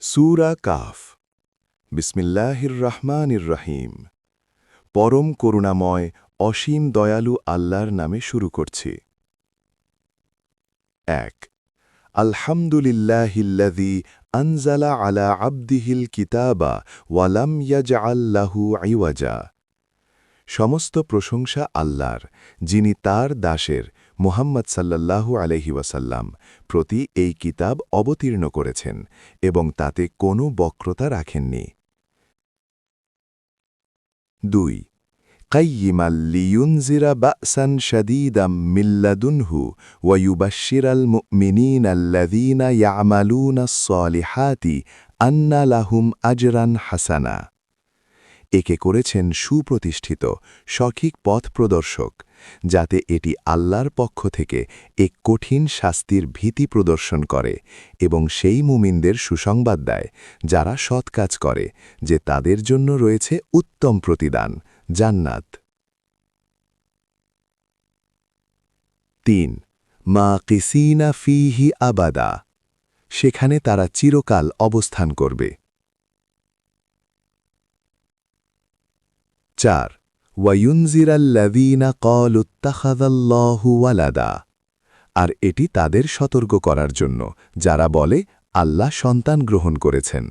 সূরা calf. বিসমিল্লাহির রহমানির রহিম। পরম করুণাময় অসীম দয়ালু আল্লাহর নামে শুরু করছি। ১ আলহামদুলিল্লাহিল্লাযী আনজালা আলা আবদিহিল কিতাবা ওয়া লাম ইয়াজআল লাহু ইওয়াজা। সমস্ত প্রশংসা আল্লাহর, যিনি তার দাসের মুহাম্মদ সাল্লাল্লাহু আলাইহি ওয়াসাল্লাম প্রতি এই কিতাব অবতীর্ণ করেছেন এবং তাতে কোনো বক্রতা রাখেননি। ২ কাইয়িমান লিয়ুনজিরা বা'সান শাদীদাম মিন লাদুনহু ওয়া ইউবাশশিরাল মুমিনিনা আল্লাযীনা ইয়া'মালুনাস সালিহাতি আন্না লাহুম আজরান হাসানা। একে করেছেন সুপ্রতিষ্ঠিত সঠিক পথ প্রদর্শক, যাতে এটি আল্লাহর পক্ষ থেকে এক কঠিন শাস্তির ভীতি প্রদর্শন করে এবং সেই মুমিনদের সুসংবাদ দেয় যারা সৎ কাজ করে যে তাদের জন্য রয়েছে উত্তম প্রতিদান, জান্নাত। ৩ মাকিসিনা ফীহি আবাদা। সেখানে তারা চিরকাল অবস্থান করবে। ৪ ওয়ায়ুনজিরাল্লাযীনা ক্বালু ইত্তাখাযাল্লাহু ওয়ালাদা। আর এটি তাদের সতর্ক করার জন্য যারা বলে আল্লাহ সন্তান গ্রহণ করেছেন।